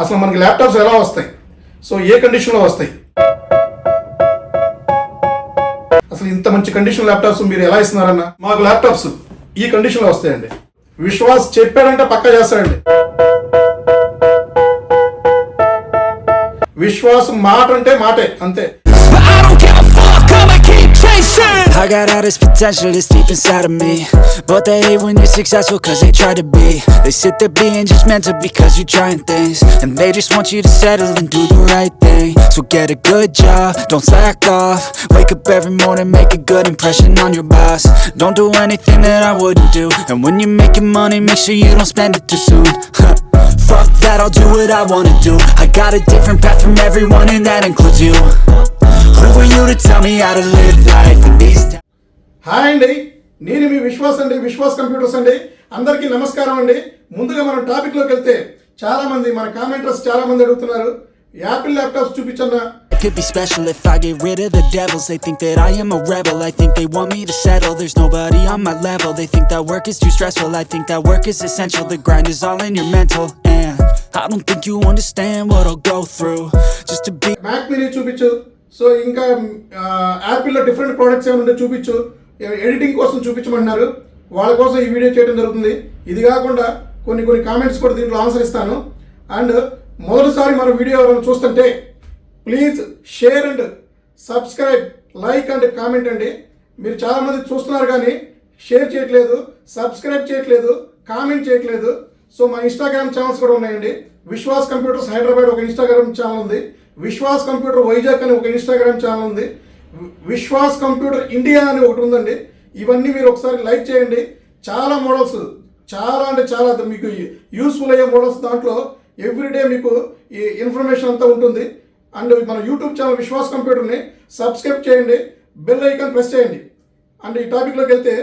అసలు మనకి ల్యాప్టాప్స్ ఎలా వస్తాయి, సో ఏ కండిషన్లో వస్తాయి, అసలు ఇంత మంచి కండిషన్ ల్యాప్టాప్స్ మీరు ఎలా ఇస్తున్నారన్న? మాకు ల్యాప్టాప్స్ ఈ కండిషన్లో వస్తాయండి. విశ్వాస్ చెప్పాడంటే పక్కా చేస్తాడండి. విశ్వాస్ మాట అంటే మాటే, అంతే. I got all this potential that's deep inside of me, but they hate when you're successful cause they try to be. They sit there being judgmental because you're trying things, and they just want you to settle and do the right thing. So get a good job, don't slack off, wake up every morning, make a good impression on your boss. Don't do anything that I wouldn't do, and when you're making money make sure you don't spend it too soon. Fuck that, I'll do what I wanna do. I got a different path from everyone and that includes you. Who are you to tell me how to live life in these times? Hi అండి, నేను మీ విశ్వాస్ అండి, Vishwas computers అండి. అందరికీ నమస్కారం అండి. ముందుగా మనం టాపిక్లోకి వెళ్తే చాలామంది మన కామెంటర్స్ చాలామంది అడుగుతున్నారు, యాపిల్ ల్యాప్టాప్స్ చూపించన్నా. Could be special if I get rid of the devils. They think that I am a rebel. I think they want me to settle. There's nobody on my level. They think that work is too stressful. I think that work is essential. The grind is all in your mental, and I don't think you understand what I'll go through just to be. Mac mini చూపించు, so ఇంకా యాపిల్లో different products ఏమైనా ఉంటే చూపించు, editing కోసం చూపించమన్నారు. వాళ్ళ కోసం ఈ వీడియో చేయడం జరుగుతుంది. ఇది కాకుండా కొన్ని కామెంట్స్ కూడా దీంట్లో ఆన్సర్ ఇస్తాను. అండ్ మొదటిసారి మన వీడియో ఎవరైనా చూస్తుంటే please share and subscribe, like and comment అండి. మీరు చాలామంది చూస్తున్నారు కానీ షేర్ చేయట్లేదు, సబ్స్క్రైబ్ చేయట్లేదు, కామెంట్ చేయట్లేదు. సో మా ఇన్స్టాగ్రామ్ ఛానల్స్ కూడా ఉన్నాయండి. విశ్వాస్ కంప్యూటర్స్ హైదరాబాద్ ఒక ఇన్స్టాగ్రామ్ ఛానల్ ఉంది, విశ్వాస్ కంప్యూటర్ వైజాగ్ అని ఒక ఇన్స్టాగ్రామ్ ఛానల్ ఉంది, విశ్వాస్ కంప్యూటర్ ఇండియా అని ఒకటి ఉందండి. ఇవన్నీ మీరు ఒకసారి లైక్ చేయండి. చాలా మోడల్స్, చాలా అంటే చాలా మీకు యూస్ఫుల్ అయ్యే మోడల్స్ దాంట్లో ఎవ్రీడే మీకు ఈ ఇన్ఫర్మేషన్ అంతా ఉంటుంది. అండ్ మన యూట్యూబ్ ఛానల్ విశ్వాస్ కంప్యూటర్ని సబ్స్క్రైబ్ చేయండి, బెల్ ఐకాన్ ప్రెస్ చేయండి. అండ్ ఈ టాపిక్లోకి వెళ్తే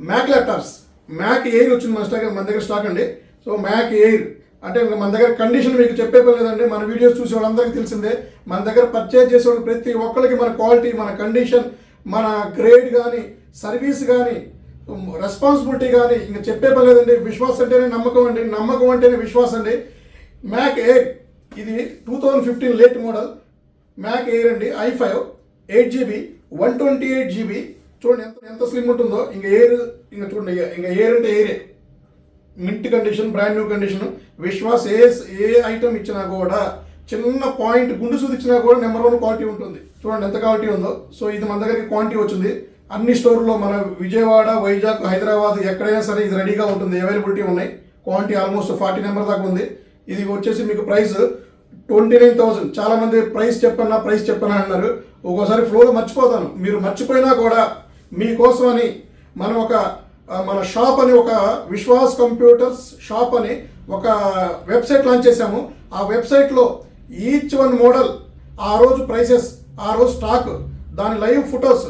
మ్యాక్ ల్యాప్టాప్స్, మ్యాక్ ఎయిర్ వచ్చింది మన దగ్గర స్టాక్ అండి. సో మ్యాక్ ఎయిర్ అంటే మన దగ్గర కండిషన్ మీకు చెప్పే పని లేదండి. మన వీడియోస్ చూసే వాళ్ళందరికీ తెలిసిందే. మన దగ్గర పర్చేజ్ చేసేవాళ్ళు ప్రతి ఒక్కరికి మన క్వాలిటీ, మన కండిషన్, మన గ్రేడ్ కానీ, సర్వీస్ కానీ, రెస్పాన్సిబిలిటీ కానీ ఇంకా చెప్పే పని లేదండి. విశ్వాస్ అంటేనే నమ్మకం అండి, నమ్మకం అంటేనే విశ్వాస్ అండి. మ్యాక్ ఎయిర్ ఇది 2015 లేట్ మోడల్ మ్యాక్ ఎయిర్ అండి. i5 8GB 128GB. చూడండి ఎంత స్లిమ్ ఉంటుందో. ఇంకా ఎయిర్, ఇంకా చూడండి, ఇంకా ఎయిర్ అంటే ఎయిరే, mint condition, brand new condition. Vishwas ఏ ఐటమ్ ఇచ్చినా కూడా, చిన్న పాయింట్ గుండు సూది ఇచ్చినా కూడా నెంబర్ 1 క్వాలిటీ ఉంటుంది. చూడండి ఎంత క్వాలిటీ ఉందో. సో ఇది మన దగ్గరికి క్వాంటిటీ వచ్చింది. అన్ని స్టోర్లో మన విజయవాడ, వైజాగ్, హైదరాబాద్ ఎక్కడైనా సరే ఇది రెడీగా ఉంటుంది, అవైలబిలిటీ ఉన్నాయి. క్వాంటిటీ ఆల్మోస్ట్ 40 నెంబర్ దాకా ఉంది. ఇది వచ్చేసి మీకు ప్రైస్ 29,000. చాలామంది ప్రైస్ చెప్పన్నా అన్నారు. ఒక్కోసారి ఫ్లోలో మర్చిపోతాను. మీరు మర్చిపోయినా కూడా మీకోసం అని మన షాప్ అని ఒక విశ్వాస్ కంప్యూటర్స్ షాప్ అని ఒక వెబ్సైట్ లాంచ్ చేశాము. ఆ వెబ్సైట్లో ఈచ్ వన్ మోడల్, ఆ రోజు ప్రైసెస్, ఆ రోజు స్టాక్, దాని లైవ్ ఫొటోస్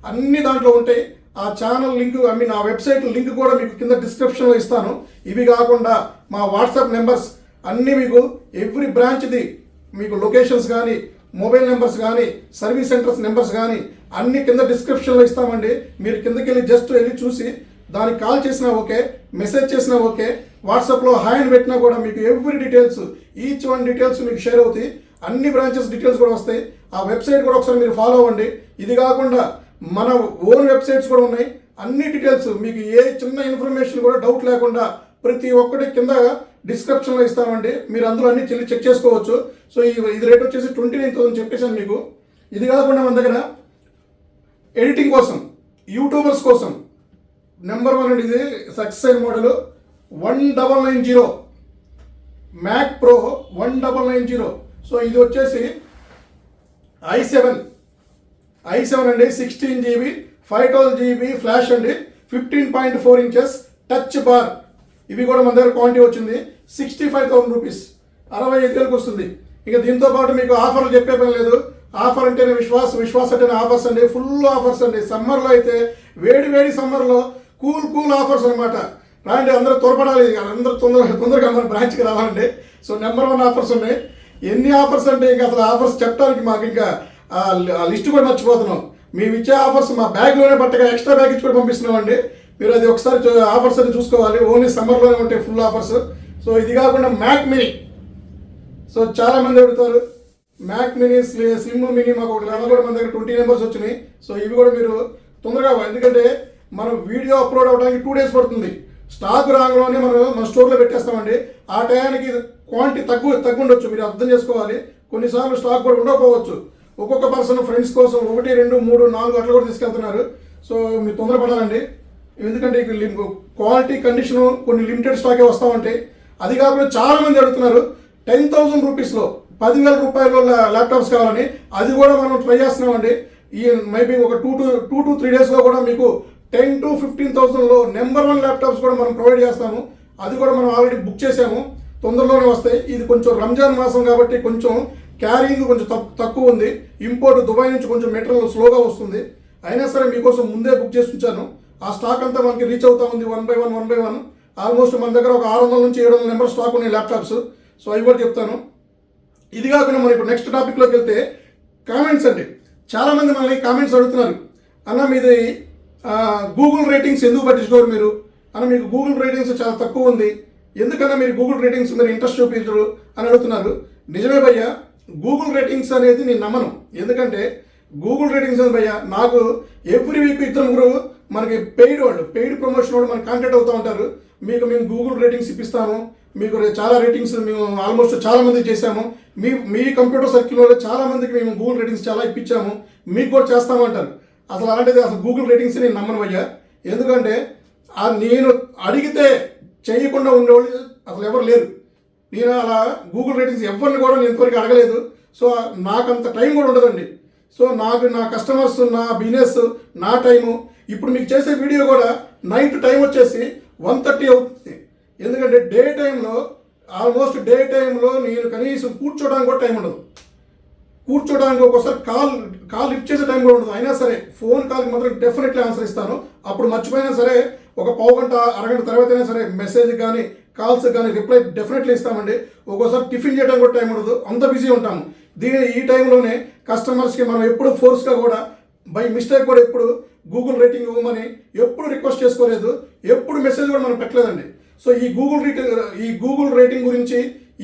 అన్నీ దాంట్లో ఉంటాయి. ఆ ఛానల్ లింక్, ఆ వెబ్సైట్ లింక్ కూడా మీకు కింద డిస్క్రిప్షన్లో ఇస్తాను. ఇవి కాకుండా మా వాట్సాప్ నెంబర్స్ అన్నీ మీకు ఎవ్రీ బ్రాంచ్ది మీకు లొకేషన్స్ కానీ, మొబైల్ నెంబర్స్ కానీ, సర్వీస్ సెంటర్స్ నెంబర్స్ కానీ అన్ని కింద డిస్క్రిప్షన్లో ఇస్తామండి. మీరు కిందకి వెళ్ళి జస్ట్ వెళ్ళి చూసి దానికి కాల్ చేసినా ఓకే, మెసేజ్ చేసినా ఓకే, వాట్సాప్లో హాయ్ అని పెట్టినా కూడా మీకు every details, each one details మీకు షేర్ అవుతాయి. అన్ని బ్రాంచెస్ డీటెయిల్స్ కూడా వస్తాయి. ఆ వెబ్సైట్ కూడా ఒకసారి మీరు ఫాలో అవ్వండి. ఇది కాకుండా మన ఓన్ వెబ్సైట్స్ కూడా ఉన్నాయి. అన్ని డీటెయిల్స్ మీకు ఏ చిన్న ఇన్ఫర్మేషన్ కూడా డౌట్ లేకుండా ప్రతి ఒక్కటి కింద డిస్క్రిప్షన్లో ఇస్తామండి. మీరు అందులో అన్ని చెక్ చేసుకోవచ్చు. సో ఇది రేట్ వచ్చేసి 29,000 చెప్పేసాను మీకు. ఇది కాకుండా మన దగ్గర ఎడిటింగ్ కోసం, యూట్యూబర్స్ కోసం నెంబర్ 1 అండి. ఇది సక్సెస్ అయిన మోడల్ 1990 మ్యాక్ ప్రో 1990. సో ఇది వచ్చేసి i7 అండి, 16GB 512GB ఫ్లాష్ అండి, 15.4 ఇంచెస్ టచ్ బార్. ఇవి కూడా మన దగ్గర క్వాంటిటీ వచ్చింది. 65,000 రూపీస్, 65,000 వస్తుంది. ఇక దీంతో పాటు మీకు ఆఫర్లు చెప్పే పని లేదు. ఆఫర్ అంటేనే విశ్వాస్ అంటేనే ఆఫర్స్ అండి, ఫుల్ ఆఫర్స్ అండి. సమ్మర్లో అయితే వేడి సమ్మర్లో కూల్ ఆఫర్స్ అనమాట. రాండి, అందరూ త్వరపడాలి, అందరూ తొందరగా మన బ్రాంచ్కి రావాలండి. సో నెంబర్ 1 ఆఫర్స్ ఉన్నాయి. ఎన్ని ఆఫర్స్ అంటే ఇంకా అసలు ఆఫర్స్ చెప్పడానికి మాకు ఇంకా ఆ లిస్ట్ కూడా మర్చిపోతున్నాం. మేము ఇచ్చే ఆఫర్స్ మా బ్యాగ్లోనే పట్టగా ఎక్స్ట్రా బ్యాగ్ ఇచ్చి కూడా పంపిస్తున్నాం అండి. మీరు అది ఒకసారి ఆఫర్స్ అని చూసుకోవాలి. ఓన్లీ సమ్మర్లోనే ఉంటాయి ఫుల్ ఆఫర్స్. సో ఇది కాకుండా మ్యాక్ మినీ. సో చాలామంది అడుగుతారు మ్యాక్ మినీ స్లిమ్ మినీ మాకు ఒకటి అలా కూడా మన దగ్గర 20 నెంబర్స్ వచ్చినాయి. సో ఇవి కూడా మీరు తొందరగా, ఎందుకంటే మనం వీడియో అప్లోడ్ అవ్వడానికి 2 days పడుతుంది. స్టాక్ రాగానే మన స్టోర్లో పెట్టేస్తామండి. ఆ టయానికి క్వాంటిటీ తగ్గుండొచ్చు, మీరు అర్థం చేసుకోవాలి. కొన్నిసార్లు స్టాక్ కూడా ఉండకపోవచ్చు. ఒక్కొక్క పర్సన్ ఫ్రెండ్స్ కోసం 1, 2, 3, 4 అట్లా కూడా తీసుకెళ్తున్నారు. సో మీరు తొందరపడాలండి, ఎందుకంటే క్వాలిటీ కండిషను కొన్ని లిమిటెడ్ స్టాకే వస్తూ ఉంటాయి. అది కాకుండా చాలామంది అడుగుతున్నారు 10,000 రూపీస్లో 10,000 రూపాయల ల్యాప్టాప్స్ కావాలని. అది కూడా మనం ట్రై చేస్తున్నామండి. ఈ మేబీ ఒక 2 to 3 daysలో కూడా మీకు 10,000 to 15,000లో నెంబర్ 1 ల్యాప్టాప్స్ కూడా మనం ప్రొవైడ్ చేస్తాము. అది కూడా మనం ఆల్రెడీ బుక్ చేసాము, తొందరలోనే వస్తాయి. ఇది కొంచెం రంజాన్ మాసం కాబట్టి కొంచెం క్యారింగ్ కొంచెం తక్కువ ఉంది. ఇంపోర్ట్ దుబాయ్ నుంచి కొంచెం మెటీరియల్ స్లోగా వస్తుంది. అయినా సరే మీకోసం ముందే బుక్ చేసి ఉంచాను. ఆ స్టాక్ అంతా మనకి రీచ్ అవుతా ఉంది 1 by 1. ఆల్మోస్ట్ మన దగ్గర ఒక 600 నుంచి 700 నెంబర్ స్టాక్ ఉన్నాయి ల్యాప్టాప్స్. సో అవి కూడా చెప్తాను. ఇది కాకుండా మనం ఇప్పుడు నెక్స్ట్ టాపిక్లోకి వెళ్తే కామెంట్స్ అండి. చాలామంది మనల్ని కామెంట్స్ అడుగుతున్నారు, అన్న మీది గూగుల్ రేటింగ్స్ ఎందుకు పట్టించుకోరు మీరు, అన్న మీకు గూగుల్ రేటింగ్స్ చాలా తక్కువ ఉంది, ఎందుకన్నా మీరు గూగుల్ రేటింగ్స్ మీరు ఇంట్రెస్ట్ చూపించరు అని అడుగుతున్నారు. నిజమే భయ్య, గూగుల్ రేటింగ్స్ అనేది నేను నమ్మను. ఎందుకంటే గూగుల్ రేటింగ్స్ అనేది భయ్య, నాకు ఎవ్రీ వీక్ 2-3 మనకి పెయిడ్ ప్రమోషన్ వాళ్ళు మనకి కాంటాక్ట్ అవుతూ ఉంటారు. మేము గూగుల్ రేటింగ్స్ ఇప్పిస్తాము, మీకు చాలా రేటింగ్స్ మేము ఆల్మోస్ట్ చాలా మందికి చేశాము, మీ కంప్యూటర్ సర్కిల్లో చాలా మందికి మేము గూగుల్ రేటింగ్స్ చాలా ఇప్పించాము, మీకు కూడా చేస్తామంటారు. అసలు అలాంటిది అసలు గూగుల్ రేటింగ్స్ నేను నమ్మను భయ్య. ఎందుకంటే నేను అడిగితే చేయకుండా ఉండేవాళ్ళు అసలు ఎవరు లేరు. నేను అలా గూగుల్ రేటింగ్స్ ఎవరిని కూడా నేను ఇంతవరకు అడగలేదు. సో నాకు అంత టైం కూడా ఉండదండి. సో నా కస్టమర్స్, నా బిజినెస్, నా టైము, ఇప్పుడు మీకు చేసే వీడియో కూడా నైట్ టైం వచ్చేసి 1:30 అవుతుంది. ఎందుకంటే డే టైంలో నేను కనీసం కూర్చోడానికి కూడా టైం ఉండదు. కూర్చోడానికి ఒక్కోసారి కాల్ లిఫ్ట్ చేసే టైం కూడా ఉండదు. అయినా సరే ఫోన్ కాల్కి మాత్రం డెఫినెట్లీ ఆన్సర్ ఇస్తాను. అప్పుడు మర్చిపోయినా సరే ఒక పావు గంట అరగంట తర్వాత అయినా సరే మెసేజ్ కానీ కాల్స్ కానీ రిప్లై డెఫినెట్లీ ఇస్తామండి. ఒక్కోసారి టిఫిన్ చేయడానికి కూడా టైం ఉండదు, అంత బిజీ ఉంటాము. ఈ టైంలోనే కస్టమర్స్కి మనం ఎప్పుడు ఫోర్స్గా కూడా బై మిస్టేక్ కూడా ఎప్పుడు గూగుల్ రేటింగ్ ఇవ్వమని ఎప్పుడు రిక్వెస్ట్ చేసుకోలేదు, ఎప్పుడు మెసేజ్ కూడా మనం పెట్టలేదండి. సో ఈ గూగుల్ రేటింగ్ గురించి,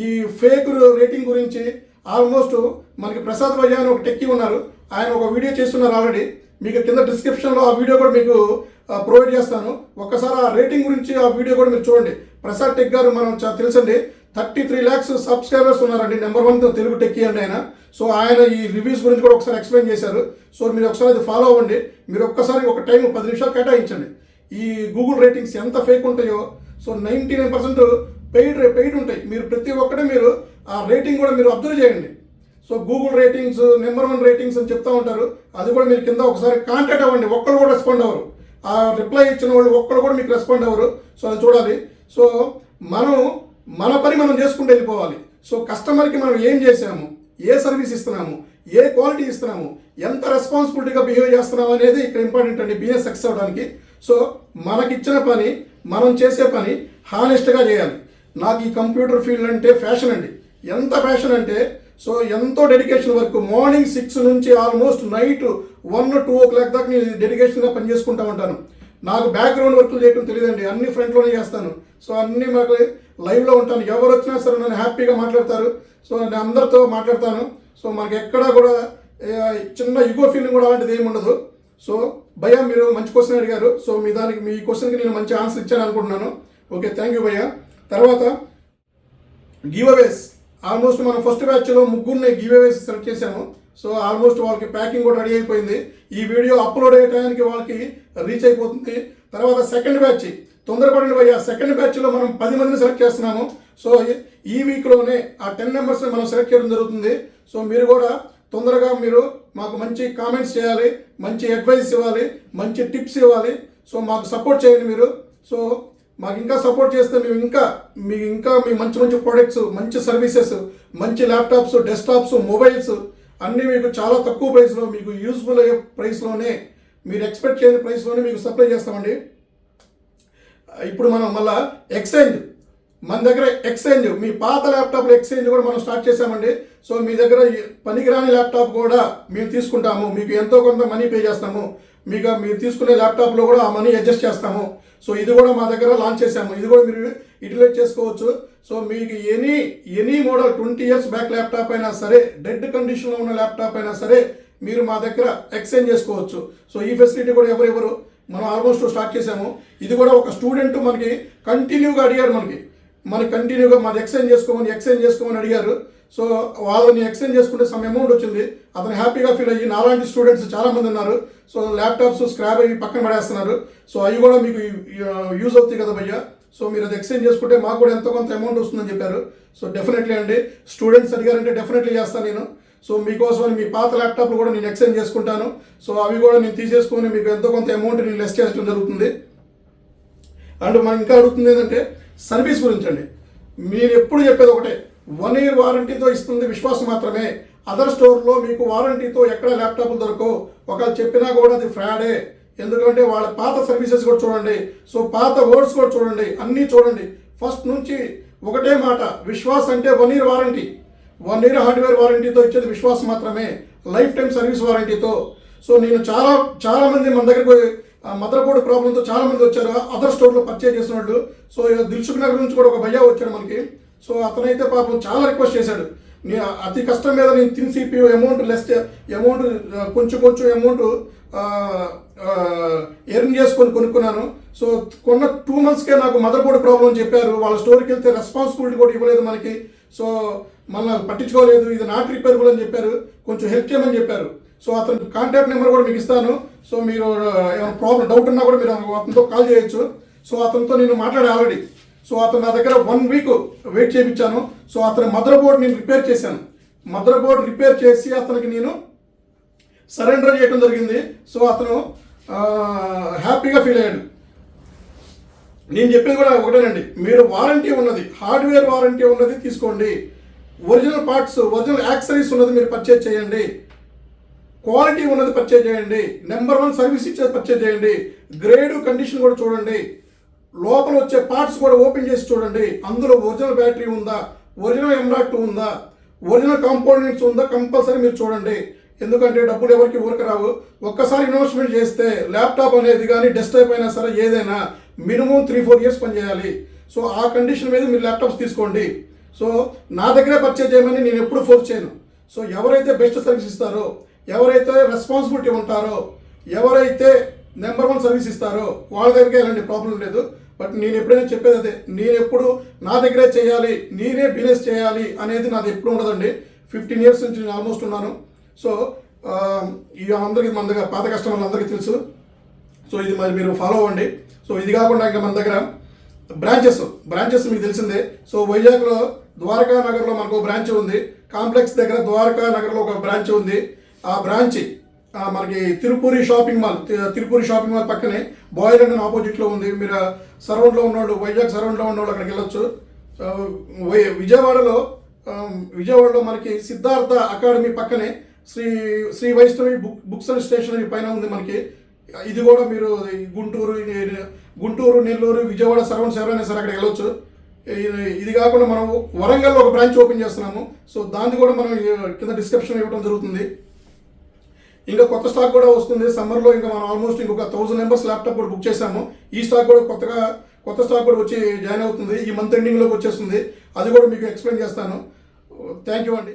ఈ ఫేక్ రేటింగ్ గురించి ఆల్మోస్ట్ మనకి ప్రసాద్ భయ్య అని ఒక టెక్కీ ఉన్నారు, ఆయన ఒక వీడియో చేస్తున్నారు ఆల్రెడీ. మీకు కింద డిస్క్రిప్షన్లో ఆ వీడియో కూడా మీకు ప్రొవైడ్ చేస్తాను. ఒక్కసారి ఆ రేటింగ్ గురించి ఆ వీడియో కూడా మీరు చూడండి. ప్రసాద్ టెక్ గారు మనం తెలుసండి, 33 lakhs సబ్స్క్రైబర్స్ ఉన్నారండి, నెంబర్ 1 తెలుగు టెక్కీ అండి ఆయన. సో ఆయన ఈ రివ్యూస్ గురించి కూడా ఒకసారి ఎక్స్ప్లెయిన్ చేశారు. సో మీరు ఒకసారి అది ఫాలో అవ్వండి. మీరు ఒక్కసారి ఒక టైం 10 నిమిషాలు కేటాయించండి. ఈ గూగుల్ రేటింగ్స్ ఎంత ఫేక్ ఉంటాయో, సో 99% పెయిడ్ ఉంటాయి. మీరు ప్రతి ఒక్కటే మీరు ఆ రేటింగ్ కూడా మీరు అబ్జర్వ్ చేయండి. So Google ratings number 1 ratings అని చెప్తా ఉంటారు. అది కూడా మీరు కింద ఒకసారి కాంటాక్ట్ అవ్వండి. ఒక్కరు కూడా రెస్పాండ్ అవ్వరు, ఆ రిప్లై ఇచ్చిన వాళ్ళు ఒక్కరు కూడా మీకు రెస్పాండ్ అవ్వరు. సో అది చూడాలి. సో మన పని మనం చేసుకుంటూ వెళ్ళిపోవాలి. సో కస్టమర్కి మనం ఏం చేసాము, ఏ సర్వీస్ ఇస్తున్నాము, ఏ క్వాలిటీ ఇస్తున్నాము, ఎంత రెస్పాన్సిబిలిటీగా బిహేవ్ చేస్తున్నాము అనేది ఇక్కడ ఇంపార్టెంట్ అండి బిజినెస్ సక్సెస్ అవ్వడానికి. సో మనకిచ్చిన పని, మనం చేసే పని హానెస్ట్గా చేయాలి. నాకు ఈ కంప్యూటర్ ఫీల్డ్ అంటే ఫ్యాషన్ అండి. ఎంత ఫ్యాషన్ అంటే సో ఎంతో డెడికేషన్ వర్క్. మార్నింగ్ 6 నుంచి ఆల్మోస్ట్ నైట్ 1-2 o'clock దాకా నేను డెడికేషన్గా పనిచేసుకుంటూ ఉంటాను. నాకు బ్యాక్గ్రౌండ్ వర్క్లు చేయడం తెలియదండి, అన్ని ఫ్రంట్లోనే చేస్తాను. సో అన్నీ మాకు లైవ్లో ఉంటాను. ఎవరు వచ్చినా సరే నన్ను హ్యాపీగా మాట్లాడతారు. సో నేను అందరితో మాట్లాడతాను. సో మనకి ఎక్కడా కూడా చిన్న ఈగో ఫీలింగ్ కూడా అలాంటిది ఏమి ఉండదు. సో భయ్య మీరు మంచి క్వశ్చన్ అడిగారు. సో మీ క్వశ్చన్కి నేను మంచి ఆన్సర్ ఇచ్చాను అనుకుంటున్నాను. ఓకే, థ్యాంక్ యూ భయ్య. తర్వాత గివ్ అవేస్. ఆల్మోస్ట్ మనం ఫస్ట్ బ్యాచ్లో 3 గివ్ అవేస్ సెలెక్ట్ చేశాము. సో ఆల్మోస్ట్ వాళ్ళకి ప్యాకింగ్ కూడా రెడీ అయిపోయింది. ఈ వీడియో అప్లోడ్ అయ్యే టైంకి వాళ్ళకి రీచ్ అయిపోతుంది. తర్వాత సెకండ్ బ్యాచ్, తొందరపడండి భయ్య, సెకండ్ బ్యాచ్లో మనం 10 మందిని సెలెక్ట్ చేస్తున్నాము. సో ఈ వీక్లోనే ఆ 10 మెంబర్స్ని మనం సెలెక్ట్ చేయడం జరుగుతుంది. సో మీరు కూడా తొందరగా మీరు మాకు మంచి కామెంట్స్ చేయాలి, మంచి అడ్వైస్ ఇవ్వాలి, మంచి టిప్స్ ఇవ్వాలి. సో మాకు సపోర్ట్ చేయండి మీరు. సో మాకు ఇంకా సపోర్ట్ చేస్తే మీ మంచి ప్రోడక్ట్స్, మంచి సర్వీసెస్, మంచి ల్యాప్టాప్స్, డెస్క్టాప్స్, మొబైల్స్ అన్నీ మీకు చాలా తక్కువ ప్రైస్లో, మీకు యూజ్ఫుల్ అయ్యే ప్రైస్లోనే, మీరు ఎక్స్పెక్ట్ చేయని ప్రైస్లోనే మీకు సప్లై చేస్తామండి. ఇప్పుడు మనం మళ్ళీ ఎక్స్చేంజ్, మన దగ్గర ఎక్స్చేంజ్, మీ పాత ల్యాప్టాప్లో ఎక్స్చేంజ్ కూడా మనం స్టార్ట్ చేసామండి. సో మీ దగ్గర పనికిరాని ల్యాప్టాప్ కూడా మేము తీసుకుంటాము, మీకు ఎంతో కొంత మనీ పే చేస్తాము. మీరు తీసుకునే ల్యాప్టాప్లో కూడా ఆ మనీ అడ్జస్ట్ చేస్తాము. సో ఇది కూడా మా దగ్గర లాంచ్ చేశాము, ఇది కూడా మీరు యూటిలైజ్ చేసుకోవచ్చు. సో మీకు any model 20 years back laptop అయినా సరే, డెడ్ కండిషన్లో ఉన్న ల్యాప్టాప్ అయినా సరే మీరు మా దగ్గర ఎక్స్చేంజ్ చేసుకోవచ్చు. సో ఈ ఫెసిలిటీ కూడా ఎవరెవరు మనం ఆల్మోస్ట్ స్టార్ట్ చేసాము. ఇది కూడా ఒక స్టూడెంట్ మనకి కంటిన్యూగా అడిగారు, మనకి కంటిన్యూగా మాది ఎక్స్చేంజ్ చేసుకోమని అడిగారు. సో వాళ్ళని ఎక్స్చేంజ్ చేసుకుంటే సమ్ అమౌంట్ వచ్చింది, అతను హ్యాపీగా ఫీల్ అయ్యి నాలాంటి స్టూడెంట్స్ చాలామంది ఉన్నారు. సో ల్యాప్టాప్స్ స్క్రాప్ అయ్యి పక్కన పడేస్తున్నారు. సో అవి కూడా మీకు యూజ్ అవుతాయి కదా భయ్యా. సో మీరు అది ఎక్స్చేంజ్ చేసుకుంటే మాకు కూడా ఎంతో కొంత అమౌంట్ వస్తుందని చెప్పారు. సో డెఫినెట్లీ అండి, స్టూడెంట్స్ అడిగారంటే డెఫినెట్లీ చేస్తాను నేను. సో మీకోసం మీ పాత ల్యాప్టాప్లు కూడా నేను ఎక్స్చేంజ్ చేసుకుంటాను. సో అవి కూడా నేను తీసేసుకొని మీకు ఎంతో కొంత అమౌంట్ నేను లెస్ చేయడం జరుగుతుంది. అండ్ మనం ఇంకా అడుగుతుంది ఏంటంటే సర్వీస్ గురించి అండి. మీరు ఎప్పుడు చెప్పేది ఒకటే, 1 year వారంటీతో ఇస్తుంది విశ్వాస్ మాత్రమే. అదర్ స్టోర్లో మీకు వారంటీతో ఎక్కడ ల్యాప్టాప్లు దొరకవు. ఒకవేళ చెప్పినా కూడా అది ఫ్రాడే. ఎందుకంటే వాళ్ళ పాత సర్వీసెస్ కూడా చూడండి, సో పాత వర్డ్స్ కూడా చూడండి, అన్నీ చూడండి. ఫస్ట్ నుంచి ఒకటే మాట, విశ్వాస్ అంటే 1 year వారంటీ, 1 year హార్డ్వేర్ వారంటీతో ఇచ్చేది విశ్వాస్ మాత్రమే, లైఫ్ టైం సర్వీస్ వారంటీతో. సో నేను చాలా మంది మన దగ్గరకు మదర్ బోర్డు ప్రాబ్లంతో చాలా మంది వచ్చారు, అదర్ స్టోర్లో పర్చేజ్ చేసిన వాళ్ళు. సో దిల్సుఖ్ నగర్ నుంచి కూడా ఒక భయ్యా వచ్చాడు మనకి. సో అతనైతే పాపం చాలా రిక్వెస్ట్ చేశాడు, అతి కష్టం మీద నేను తిన్ సిపియూ అమౌంట్ కొంచెం అమౌంట్ ఎర్న్ చేసుకొని కొనుక్కున్నాను. సో కొన్న 2 monthsకే నాకు మదర్ బోర్డు ప్రాబ్లం అని చెప్పారు. వాళ్ళ స్టోర్కి వెళ్తే రెస్పాన్సిబిలిటీ కూడా ఇవ్వలేదు మనకి. సో మళ్ళీ పట్టించుకోలేదు, ఇది నాట్ రిపేరబుల్ అని చెప్పారు, కొంచెం హెల్ప్ చేయమని చెప్పారు. సో అతని కాంటాక్ట్ నెంబర్ కూడా మీకు ఇస్తాను. సో మీరు ఏమైనా ప్రాబ్లం డౌట్ ఉన్నా కూడా మీరు అతనితో కాల్ చేయొచ్చు. సో అతనితో నేను మాట్లాడే ఆల్రెడీ. సో అతను నా దగ్గర 1 week వెయిట్ చేయించాను. సో అతని మదర్ బోర్డ్ నేను రిపేర్ చేశాను. మదర్ బోర్డ్ రిపేర్ చేసి అతనికి నేను సరెండర్ చేయడం జరిగింది. సో అతను హ్యాపీగా ఫీల్ అయ్యాడు. నేను చెప్పేది కూడా ఒకటేనండి, మీరు వారంటీ ఉన్నది, హార్డ్వేర్ వారంటీ ఉన్నది తీసుకోండి. ఒరిజినల్ పార్ట్స్, ఒరిజినల్ యాక్సరీస్ ఉన్నది మీరు పర్చేజ్ చేయండి. క్వాలిటీ ఉన్నది పర్చేజ్ చేయండి. నెంబర్ 1 సర్వీస్ ఇచ్చేది పర్చేజ్ చేయండి. గ్రేడ్ కండిషన్ కూడా చూడండి. లోపల వచ్చే పార్ట్స్ కూడా ఓపెన్ చేసి చూడండి. అందులో ఒరిజినల్ బ్యాటరీ ఉందా, ఒరిజినల్ M.2 ఉందా, ఒరిజినల్ కాంపోనెంట్స్ ఉందా, కంపల్సరీ మీరు చూడండి. ఎందుకంటే డబ్బులు ఎవరికి ఊరికి రావు. ఒక్కసారి ఇన్వెస్ట్మెంట్ చేస్తే ల్యాప్టాప్ అనేది కానీ డెస్క్టాప్ అయినా సరే ఏదైనా మినిమం 3-4 years పనిచేయాలి. సో ఆ కండిషన్ మీద మీరు ల్యాప్టాప్స్ తీసుకోండి. సో నా దగ్గరే పర్చేజ్ చేయమని నేను ఎప్పుడు ఫోర్స్ చేయను. సో ఎవరైతే బెస్ట్ సర్వీస్ ఇస్తారో, ఎవరైతే రెస్పాన్సిబిలిటీ ఉంటారో, ఎవరైతే నెంబర్ 1 సర్వీస్ ఇస్తారో వాళ్ళ దగ్గరికి వెళ్ళండి, ప్రాబ్లం లేదు. బట్ నేను ఎప్పుడైనా చెప్పేది అదే, నేను ఎప్పుడు నా దగ్గరే చేయాలి, నేనే బిజినెస్ చేయాలి అనేది నాది ఎప్పుడు ఉండదండి. 15 years నుంచి నేను ఆల్మోస్ట్ ఉన్నాను. సో ఇక అందరికీ మన దగ్గర పాత కస్టమర్లు అందరికీ తెలుసు. సో ఇది మరి మీరు ఫాలో అవ్వండి. సో ఇది కాకుండా ఇంకా మన దగ్గర బ్రాంచెస్ మీకు తెలిసిందే. సో వైజాగ్లో ద్వారకా నగర్లో మనకు బ్రాంచ్ ఉంది. కాంప్లెక్స్ దగ్గర ద్వారకా నగర్లో ఒక బ్రాంచ్ ఉంది. ఆ బ్రాంచ్ మనకి తిరుపూరి షాపింగ్ మాల్ పక్కనే బాయిల్ అండ్ ఆపోజిట్లో ఉంది. మీరు సరౌండ్లో ఉన్నవాళ్ళు, వైజాగ్ సరౌండ్లో ఉన్నవాళ్ళు అక్కడికి వెళ్ళొచ్చు. విజయవాడలో మనకి సిద్ధార్థ అకాడమీ పక్కనే Shri Vaishnavi books and stationery పైన ఉంది మనకి. ఇది కూడా మీరు గుంటూరు, నెల్లూరు, విజయవాడ సరౌండ్స్ ఎవరైనా సరే అక్కడికి వెళ్ళొచ్చు. ఇది కాకుండా మనం వరంగల్లో ఒక బ్రాంచ్ ఓపెన్ చేస్తున్నాము. సో దాన్ని కూడా మనం కింద డిస్క్రిప్షన్ ఇవ్వడం జరుగుతుంది. ఇంకా కొత్త స్టాక్ కూడా వస్తుంది సమ్మర్లో. ఇంకా మనం ఆల్మోస్ట్ ఇంకొక 1000 members ల్యాప్టాప్ కూడా బుక్ చేశాము. ఈ స్టాక్ కూడా కొత్త స్టాక్ కూడా వచ్చి జాయిన్ అవుతుంది. ఈ మంత్ ఎండింగ్లోకి వచ్చేస్తుంది. అది కూడా మీకు ఎక్స్ప్లెయిన్ చేస్తాను. థ్యాంక్ యూ అండి.